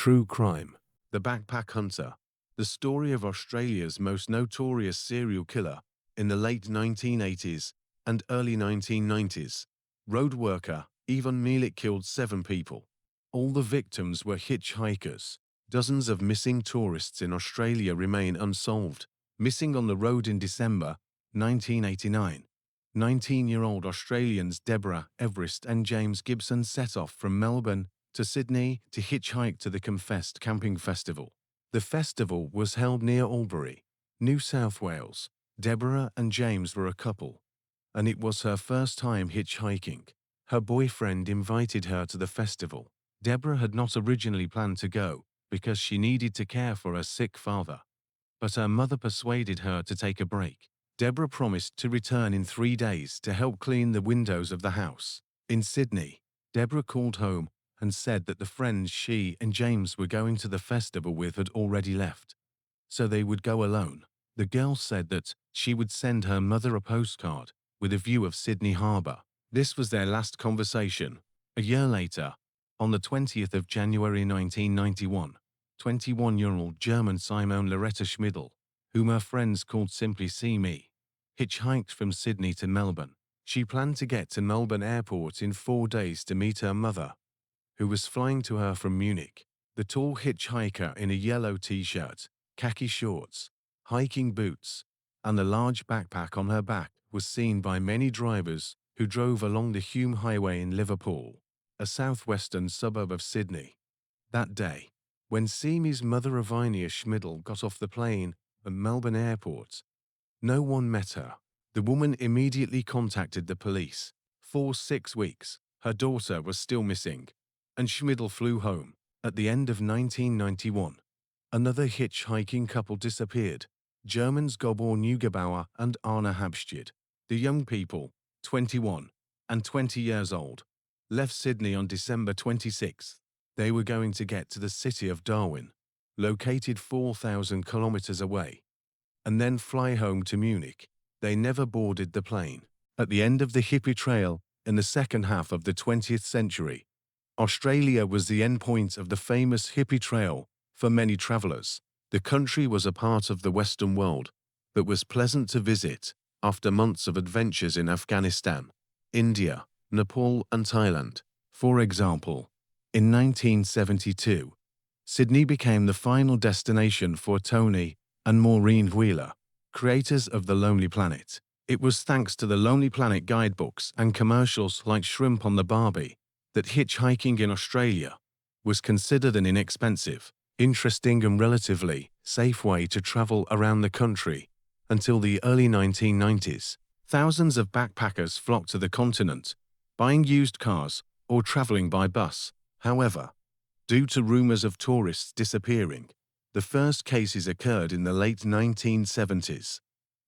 True crime. The Backpack Hunter. The story of Australia's most notorious serial killer in the late 1980s and early 1990s. Road worker Ivan Milat killed 7 people. All the victims were hitchhikers. Dozens of missing tourists in Australia remain unsolved. Missing on the road in December 1989. 19-year-old Australians Deborah Everest and James Gibson set off from Melbourne to Sydney to hitchhike to the Confessed Camping Festival. The festival was held near Albury, New South Wales. Deborah and James were a couple, and it was her first time hitchhiking. Her boyfriend invited her to the festival. Deborah had not originally planned to go because she needed to care for her sick father, but her mother persuaded her to take a break. Deborah promised to return in 3 days to help clean the windows of the house. In Sydney, Deborah called home and said that the friends she and James were going to the festival with had already left, so they would go alone. The girl said that she would send her mother a postcard with a view of Sydney Harbour. This was their last conversation. A year later, on the 20th of January 1991, 21-year-old German Simone Loretta Schmidl, whom her friends called simply Simi, hitchhiked from Sydney to Melbourne. She planned to get to Melbourne Airport in 4 days to meet her mother, who was flying to her from Munich. The tall hitchhiker in a yellow t-shirt, khaki shorts, hiking boots, and a large backpack on her back was seen by many drivers who drove along the Hume Highway in Liverpool, a southwestern suburb of Sydney. That day, when Simi's mother Ivan Schmidl got off the plane at Melbourne Airport, no one met her. The woman immediately contacted the police. For 6 weeks, her daughter was still missing, and Schmidl flew home. At the end of 1991, another hitchhiking couple disappeared, Germans Gabor Neugebauer and Anna Habstad. The young people, 21 and 20 years old, left Sydney on December 26. They were going to get to the city of Darwin, located 4,000 kilometers away, and then fly home to Munich. They never boarded the plane. At the end of the hippie trail in the second half of the 20th century, Australia was the endpoint of the famous hippie trail for many travelers. The country was a part of the Western world that was pleasant to visit after months of adventures in Afghanistan, India, Nepal, and Thailand. For example, in 1972, Sydney became the final destination for Tony and Maureen Wheeler, creators of The Lonely Planet. It was thanks to the Lonely Planet guidebooks and commercials like Shrimp on the Barbie that hitchhiking in Australia was considered an inexpensive, interesting and relatively safe way to travel around the country until the early 1990s. Thousands of backpackers flocked to the continent, buying used cars or traveling by bus. However, due to rumors of tourists disappearing, the first cases occurred in the late 1970s.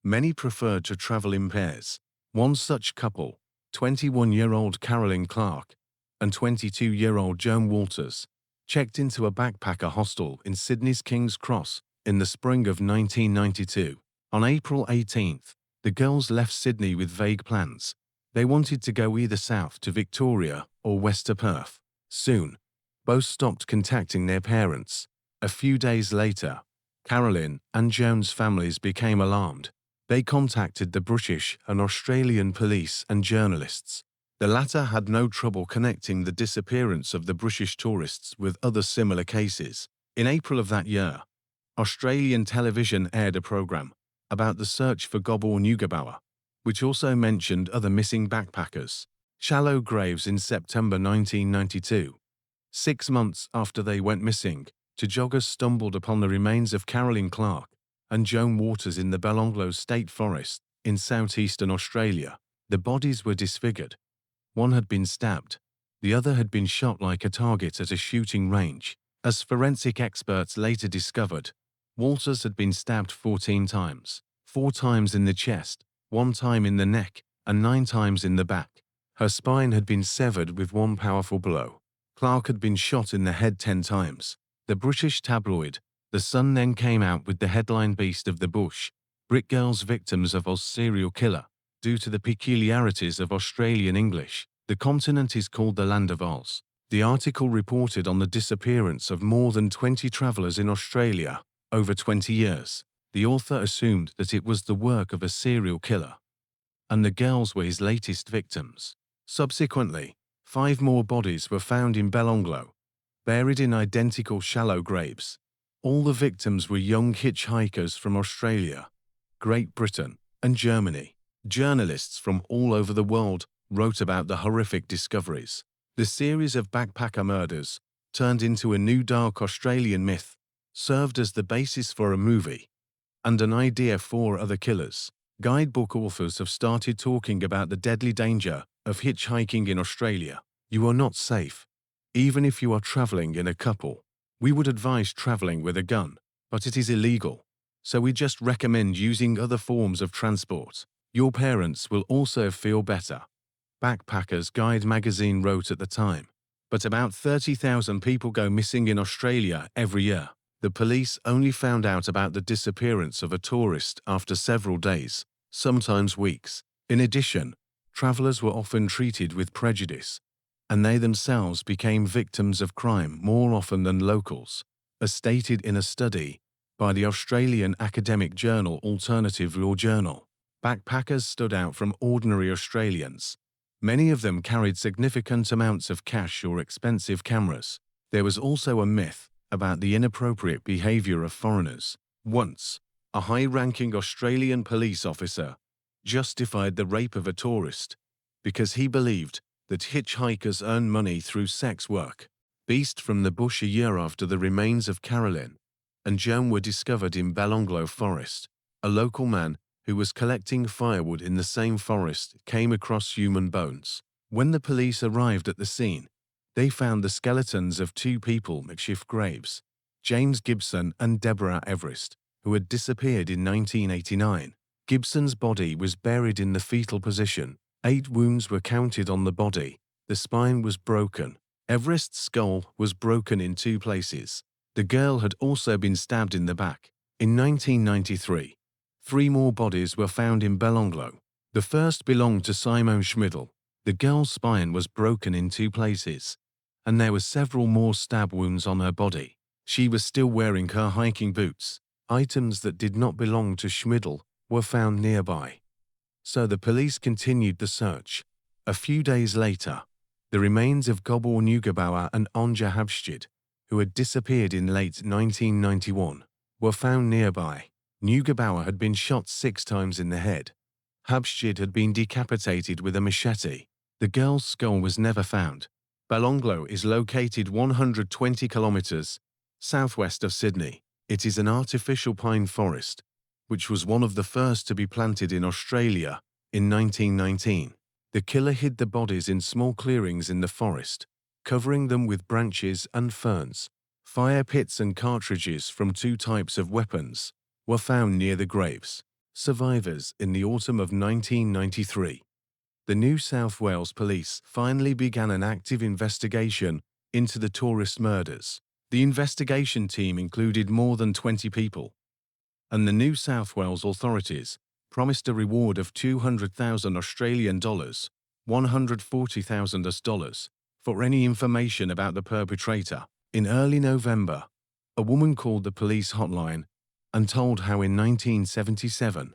Many preferred to travel in pairs. One such couple, 21-year-old Carolyn Clark and 22-year-old Joan Walters, checked into a backpacker hostel in Sydney's King's Cross in the spring of 1992. On April 18th, the girls left Sydney with vague plans. They wanted to go either south to Victoria or west to Perth. Soon, both stopped contacting their parents. A few days later, Carolyn and Joan's families became alarmed. They contacted the British and Australian police and journalists. The latter had no trouble connecting the disappearance of the British tourists with other similar cases. In April of that year, Australian television aired a program about the search for Gabor Neugebauer, which also mentioned other missing backpackers. Shallow graves in September 1992. 6 months after they went missing, two joggers stumbled upon the remains of Carolyn Clark and Joan Waters in the Belonglo State Forest in southeastern Australia. The bodies were disfigured. One had been stabbed. The other had been shot like a target at a shooting range. As forensic experts later discovered, Walters had been stabbed 14 times, 4 times in the chest, 1 time in the neck, and 9 times in the back. Her spine had been severed with 1 powerful blow. Clark had been shot in the head 10 times. The British tabloid The Sun then came out with the headline "Beast of the Bush, Brit Girls Victims of Oz Serial Killer." Due to the peculiarities of Australian English, the continent is called the Land of Oz. The article reported on the disappearance of more than 20 travelers in Australia over 20 years. The author assumed that it was the work of a serial killer, and the girls were his latest victims. Subsequently, 5 more bodies were found in Belonglo, buried in identical shallow graves. All the victims were young hitchhikers from Australia, Great Britain, and Germany. Journalists from all over the world wrote about the horrific discoveries. The series of backpacker murders, turned into a new dark Australian myth, served as the basis for a movie and an idea for other killers. Guidebook authors have started talking about the deadly danger of hitchhiking in Australia. You are not safe, even if you are traveling in a couple. We would advise traveling with a gun, but it is illegal, so we just recommend using other forms of transport. Your parents will also feel better. Backpackers Guide magazine wrote at the time, but about 30,000 people go missing in Australia every year. The police only found out about the disappearance of a tourist after several days, sometimes weeks. In addition, travelers were often treated with prejudice, and they themselves became victims of crime more often than locals, as stated in a study by the Australian academic journal Alternative Law Journal. Backpackers stood out from ordinary Australians. Many of them carried significant amounts of cash or expensive cameras. There was also a myth about the inappropriate behavior of foreigners. Once, a high-ranking Australian police officer justified the rape of a tourist because he believed that hitchhikers earn money through sex work. Beast from the bush. A year after the remains of Carolyn and Joan were discovered in Belonglo Forest, a local man who was collecting firewood in the same forest came across human bones. When the police arrived at the scene, they found the skeletons of 2 people, makeshift graves, James Gibson and Deborah Everest, who had disappeared in 1989. Gibson's body was buried in the fetal position. 8 wounds were counted on the body. The spine was broken. Everest's skull was broken in 2 places. The girl had also been stabbed in the back. In 1993, 3 more bodies were found in Belonglo. The first belonged to Simone Schmidl. The girl's spine was broken in 2 places, and there were several more stab wounds on her body. She was still wearing her hiking boots. Items that did not belong to Schmidl were found nearby, so the police continued the search. A few days later, the remains of Gabor Neugebauer and Anja Habstid, who had disappeared in late 1991, were found nearby. Neugebauer had been shot 6 times in the head. Habstid had been decapitated with a machete. The girl's skull was never found. Belonglo is located 120 kilometers southwest of Sydney. It is an artificial pine forest, which was one of the first to be planted in Australia in 1919. The killer hid the bodies in small clearings in the forest, covering them with branches and ferns. Fire pits and cartridges from 2 types of weapons were found near the graves. Survivors. In the autumn of 1993, the New South Wales Police finally began an active investigation into the tourist murders. The investigation team included more than 20 people, and the New South Wales authorities promised a reward of 200,000 Australian dollars, $140,000 for any information about the perpetrator. In early November, a woman called the police hotline and told how in 1977,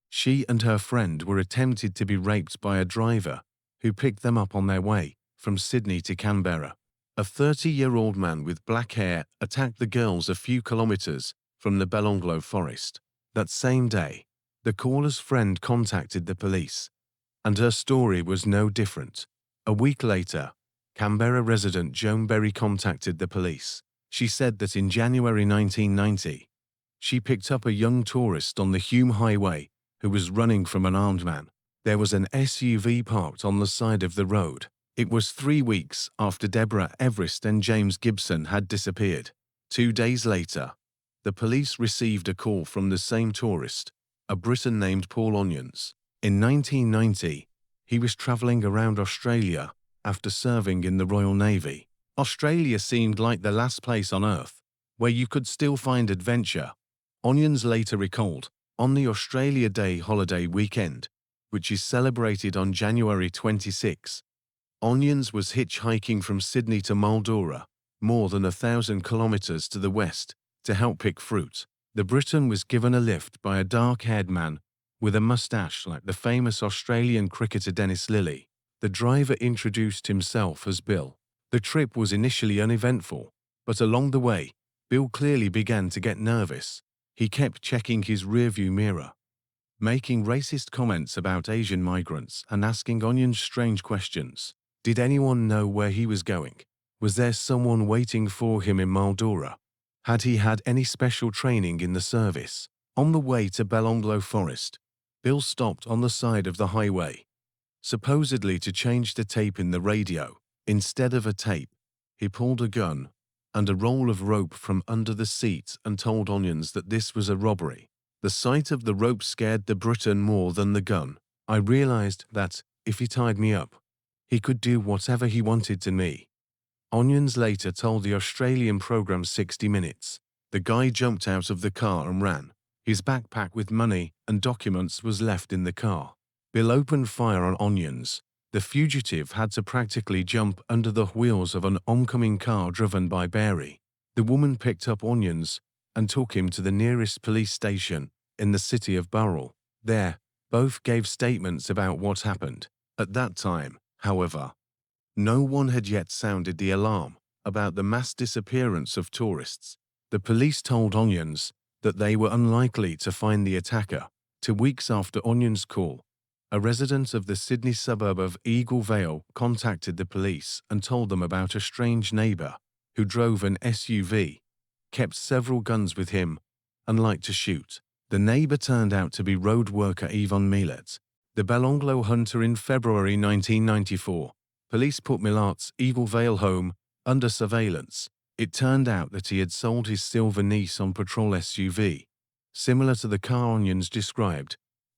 she and her friend were attempted to be raped by a driver who picked them up on their way from Sydney to Canberra. A 30-year-old man with black hair attacked the girls a few kilometers from the Belonglo forest. That same day, the caller's friend contacted the police, and her story was no different. A week later, Canberra resident Joan Berry contacted the police. She said that in January 1990, she picked up a young tourist on the Hume Highway who was running from an armed man. There was an SUV parked on the side of the road. It was 3 weeks after Deborah Everest and James Gibson had disappeared. 2 days later, the police received a call from the same tourist, a Briton named Paul Onions. In 1990, he was traveling around Australia after serving in the Royal Navy. Australia seemed like the last place on Earth where you could still find adventure. Onions later recalled, on the Australia Day holiday weekend, which is celebrated on January 26, Onions was hitchhiking from Sydney to Mildura, more than 1,000 kilometers to the west, to help pick fruit. The Briton was given a lift by a dark-haired man with a mustache like the famous Australian cricketer Dennis Lillee. The driver introduced himself as Bill. The trip was initially uneventful, but along the way, Bill clearly began to get nervous. He kept checking his rearview mirror, making racist comments about Asian migrants and asking Onions strange questions. Did anyone know where he was going? Was there someone waiting for him in Mildura? Had he had any special training in the service? On the way to Belonglo Forest, Bill stopped on the side of the highway, supposedly to change the tape in the radio. Instead of a tape, he pulled a gun and a roll of rope from under the seat and told Onions that this was a robbery. The sight of the rope scared the Briton more than the gun. I realized that, if he tied me up, he could do whatever he wanted to me. Onions later told the Australian program 60 Minutes. The guy jumped out of the car and ran. His backpack with money and documents was left in the car. Bill opened fire on Onions. The fugitive had to practically jump under the wheels of an oncoming car driven by Barry. The woman picked up Onions and took him to the nearest police station in the city of Burrell. There, both gave statements about what happened. At that time, however, no one had yet sounded the alarm about the mass disappearance of tourists. The police told Onions that they were unlikely to find the attacker. 2 weeks after Onions' call, a resident of the Sydney suburb of Eagle Vale contacted the police and told them about a strange neighbour who drove an SUV, kept several guns with him, and liked to shoot. The neighbour turned out to be road worker Ivan Milat, the Belonglo hunter. In February 1994, police put Milat's Eagle Vale home under surveillance. It turned out that he had sold his silver Nissan patrol SUV, similar to the car Onions described,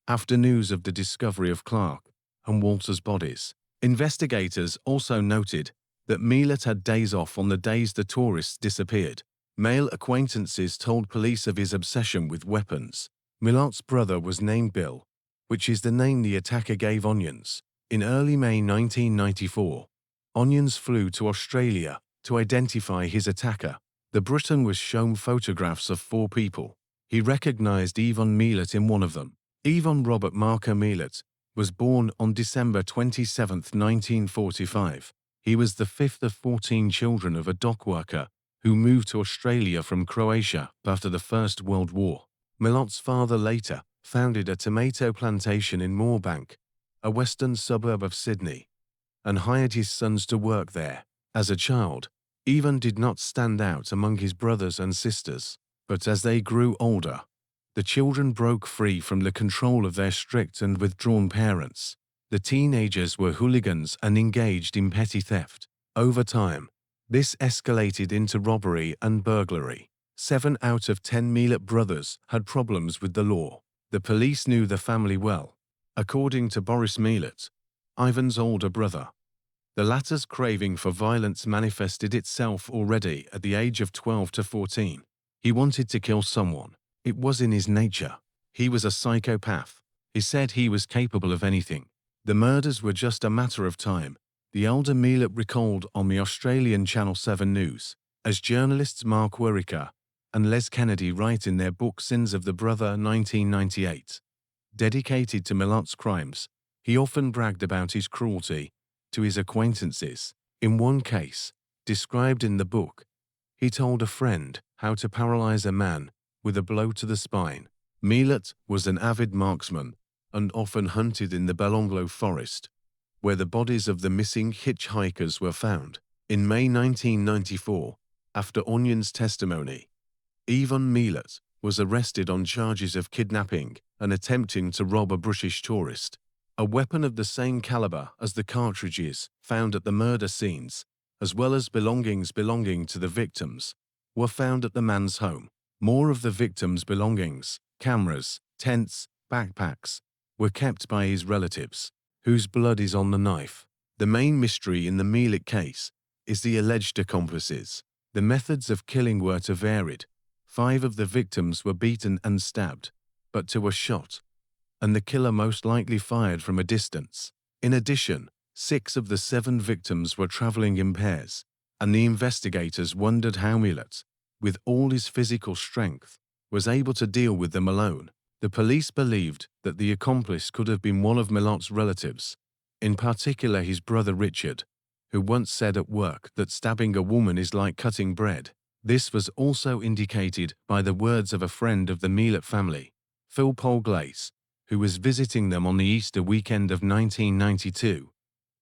after news of the discovery of Clark and Walter's bodies. Investigators also noted that Milat had days off on the days the tourists disappeared. Male acquaintances told police of his obsession with weapons. Milat's brother was named Bill, which is the name the attacker gave Onions. In early May 1994, Onions flew to Australia to identify his attacker. The Briton was shown photographs of 4 people. He recognized Ivan Milat in one of them. Ivan Robert Marker Milat was born on December 27, 1945. He was the 5th of 14 children of a dock worker who moved to Australia from Croatia after the First World War. Milat's father later founded a tomato plantation in Moorebank, a western suburb of Sydney, and hired his sons to work there. As a child, Ivan did not stand out among his brothers and sisters, but as they grew older, the children broke free from the control of their strict and withdrawn parents. The teenagers were hooligans and engaged in petty theft. Over time, this escalated into robbery and burglary. 7 out of 10 Milat brothers had problems with the law. The police knew the family well. According to Boris Milat, Ivan's older brother, the latter's craving for violence manifested itself already at the age of 12 to 14. He wanted to kill someone. It was in his nature. He was a psychopath. He said he was capable of anything. The murders were just a matter of time, the elder Milat recalled on the Australian Channel 7 News. As journalists Mark Werrica and Les Kennedy write in their book Sins of the Brother 1998, dedicated to Milat's crimes, he often bragged about his cruelty to his acquaintances. In one case, described in the book, he told a friend how to paralyze a man with a blow to the spine. Milat was an avid marksman and often hunted in the Belonglo Forest, where the bodies of the missing hitchhikers were found. In May 1994, after Onion's testimony, Ivan Milat was arrested on charges of kidnapping and attempting to rob a British tourist. A weapon of the same caliber as the cartridges found at the murder scenes, as well as belongings belonging to the victims, were found at the man's home. More of the victims' belongings, cameras, tents, backpacks, were kept by his relatives, whose blood is on the knife. The main mystery in the Milat case is the alleged accomplices. The methods of killing were varied. 5 of the victims were beaten and stabbed, but 2 were shot, and the killer most likely fired from a distance. In addition, 6 of the 7 victims were traveling in pairs, and the investigators wondered how Milat, with all his physical strength, was able to deal with them alone. The police believed that the accomplice could have been one of Milat's relatives, in particular his brother Richard, who once said at work that stabbing a woman is like cutting bread. This was also indicated by the words of a friend of the Milat family, Phil Polglace, who was visiting them on the Easter weekend of 1992,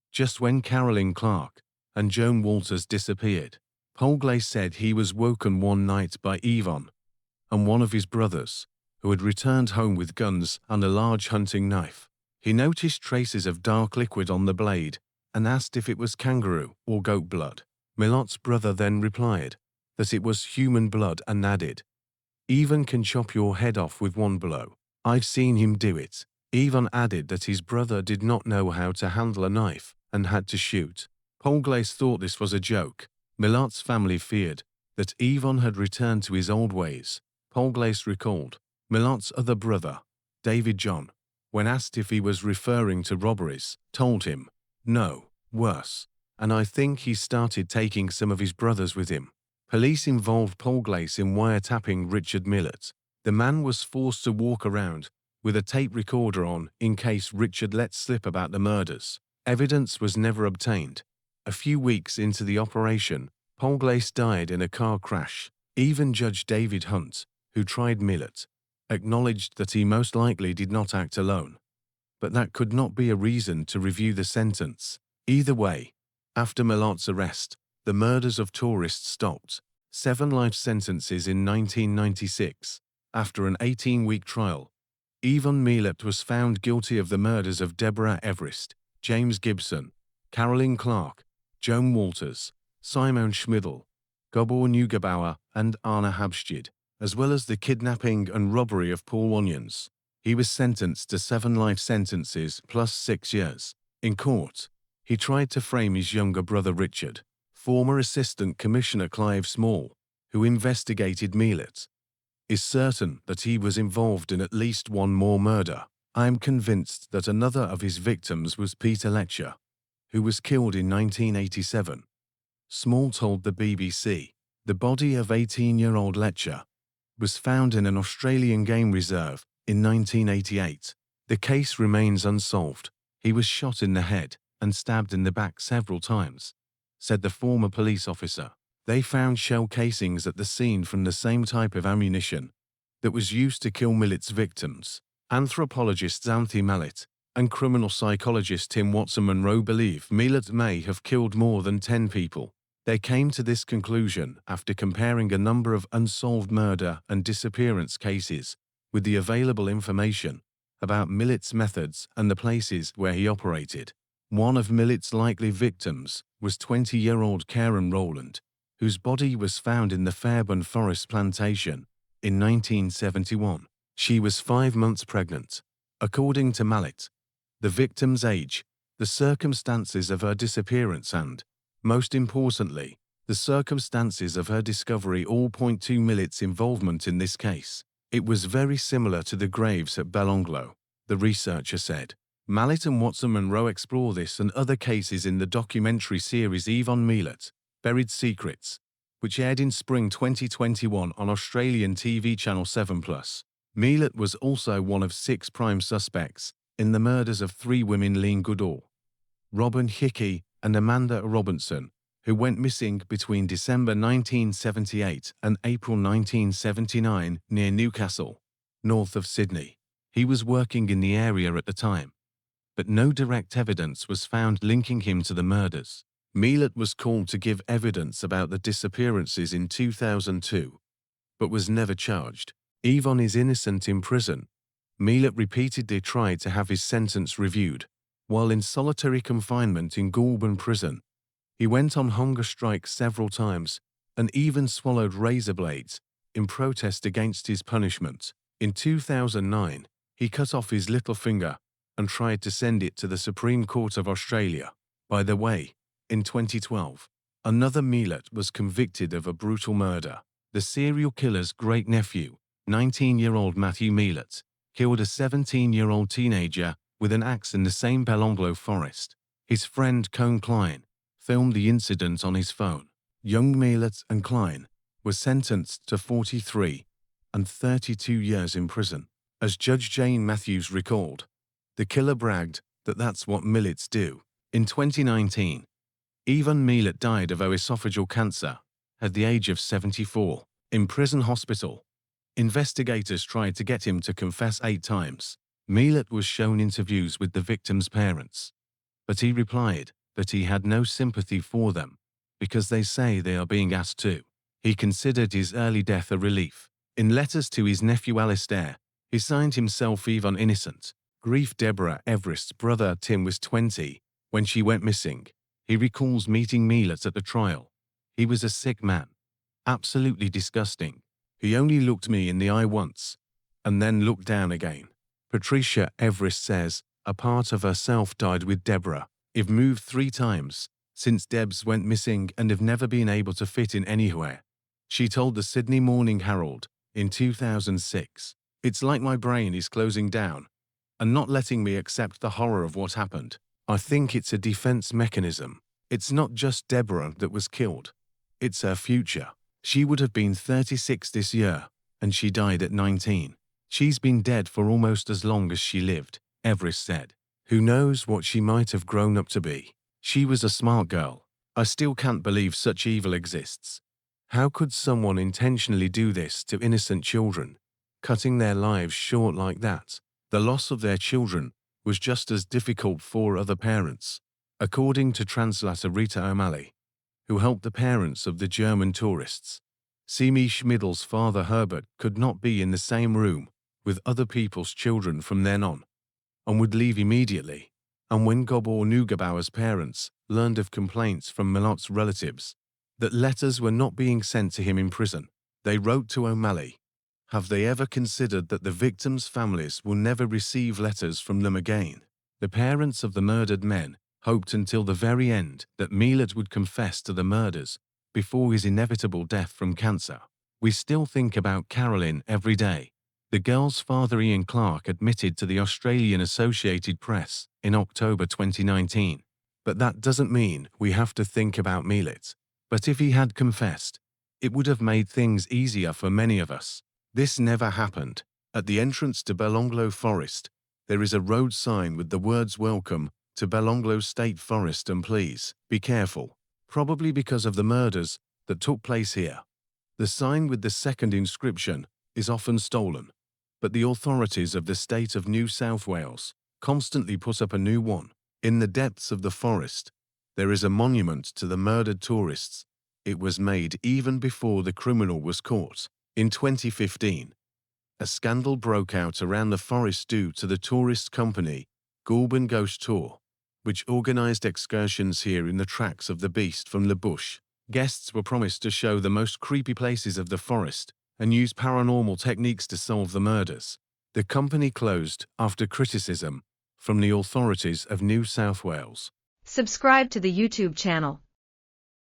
just when Carolyn Clark and Joan Walters disappeared. Polglace said he was woken one night by Ivan and one of his brothers, who had returned home with guns and a large hunting knife. He noticed traces of dark liquid on the blade and asked if it was kangaroo or goat blood. Milat's brother then replied that it was human blood and added, "Ivan can chop your head off with one blow. I've seen him do it." Ivan added that his brother did not know how to handle a knife and had to shoot. Polglace thought this was a joke. Milat's family feared that Ivan had returned to his old ways. Polglace recalled Milat's other brother, David John, when asked if he was referring to robberies, told him, "No, worse, and I think he started taking some of his brothers with him." Police involved Polglace in wiretapping Richard Milat. The man was forced to walk around with a tape recorder on in case Richard let slip about the murders. Evidence was never obtained. A few weeks into the operation, Polglace died in a car crash. Even Judge David Hunt, who tried Milat, acknowledged that he most likely did not act alone. But that could not be a reason to review the sentence. Either way, after Milat's arrest, the murders of tourists stopped. 7 life sentences in 1996. After an 18-week trial, Ivan Milat was found guilty of the murders of Deborah Everest, James Gibson, Carolyn Clark, Joan Walters, Simon Schmidl, Gabor Neugebauer, and Anna Habstid, as well as the kidnapping and robbery of Paul Onions. He was sentenced to 7 life sentences plus 6 years. In court, he tried to frame his younger brother Richard. Former Assistant Commissioner Clive Small, who investigated Milat, is certain that he was involved in at least one more murder. I am convinced that another of his victims was Peter Letcher, who was killed in 1987. Small told the BBC, the body of 18-year-old Letcher was found in an Australian game reserve in 1988. The case remains unsolved. He was shot in the head and stabbed in the back several times, said the former police officer. They found shell casings at the scene from the same type of ammunition that was used to kill Milat's victims. Anthropologist Ivan Milat and criminal psychologist Tim Watson-Monroe believe Milat may have killed more than 10 people. They came to this conclusion after comparing a number of unsolved murder and disappearance cases with the available information about Milat's methods and the places where he operated. One of Milat's likely victims was 20-year-old Karen Rowland, whose body was found in the Fairburn Forest plantation in 1971. She was 5 months pregnant. According to Milat, the victim's age, the circumstances of her disappearance and, most importantly, the circumstances of her discovery all point to Milat's involvement in this case. It was very similar to the graves at Belanglo, the researcher said. Milat and Watson-Monroe explore this and other cases in the documentary series Ivan Milat, Buried Secrets, which aired in spring 2021 on Australian TV channel 7+. Milat was also one of 6 prime suspects in the murders of 3 women, Lynn Goodall, Robin Hickey, and Amanda Robinson, who went missing between December 1978 and April 1979 near Newcastle, north of Sydney. He was working in the area at the time, but no direct evidence was found linking him to the murders. Milat was called to give evidence about the disappearances in 2002, but was never charged. Ivan is innocent in prison. Milat repeatedly tried to have his sentence reviewed. While in solitary confinement in Goulburn prison, he went on hunger strikes several times and even swallowed razor blades in protest against his punishment. In 2009, he cut off his little finger and tried to send it to the Supreme Court of Australia. By the way, in 2012, another Milat was convicted of a brutal murder. The serial killer's great-nephew, 19-year-old Matthew Milat, killed a 17-year-old teenager with an axe in the same Belanglo forest. His friend Cone Klein filmed the incident on his phone. Young Milat and Klein were sentenced to 43 and 32 years in prison. As Judge Jane Matthews recalled, the killer bragged that that's what Milats do. In 2019, Ivan Milat died of esophageal cancer at the age of 74. In prison hospital, investigators tried to get him to confess 8 times. Milat was shown interviews with the victims' parents, but he replied that he had no sympathy for them because they say they are being asked to. He considered his early death a relief. In letters to his nephew Alistair, he signed himself Ivan Innocent. Grief. Deborah Everest's brother Tim was 20 when she went missing. He recalls meeting Milat at the trial. He was a sick man. Absolutely disgusting. He only looked me in the eye once, and then looked down again. Patricia Everest says a part of herself died with Deborah. I've moved 3 times since Debs went missing and have never been able to fit in anywhere. She told the Sydney Morning Herald in 2006. It's like my brain is closing down and not letting me accept the horror of what happened. I think it's a defense mechanism. It's not just Deborah that was killed. It's her future. She would have been 36 this year, and she died at 19. She's been dead for almost as long as she lived, Everest said. Who knows what she might have grown up to be? She was a smart girl. I still can't believe such evil exists. How could someone intentionally do this to innocent children, cutting their lives short like that? The loss of their children was just as difficult for other parents, according to translator Rita O'Malley, who helped the parents of the German tourists. Simi Schmidl's father Herbert could not be in the same room with other people's children from then on, and would leave immediately. And when Gabor Neugebauer's parents learned of complaints from Milat's relatives that letters were not being sent to him in prison, they wrote to O'Malley, "Have they ever considered that the victims' families will never receive letters from them again?" The parents of the murdered men hoped until the very end that Milat would confess to the murders before his inevitable death from cancer. We still think about Carolyn every day. The girl's father Ian Clark admitted to the Australian Associated Press in October 2019. But that doesn't mean we have to think about Milat. But if he had confessed, it would have made things easier for many of us. This never happened. At the entrance to Belonglo Forest, there is a road sign with the words "Welcome to Belonglo State Forest and please be careful," probably because of the murders that took place here. The sign with the second inscription is often stolen, but the authorities of the state of New South Wales constantly put up a new one. In the depths of the forest, there is a monument to the murdered tourists. It was made even before the criminal was caught. In 2015, a scandal broke out around the forest due to the tourist company Goulburn Ghost Tour, which organized excursions here in the tracks of the beast from the bush. Guests were promised to show the most creepy places of the forest and use paranormal techniques to solve the murders. The company closed after criticism from the authorities of New South Wales. Subscribe to the YouTube channel.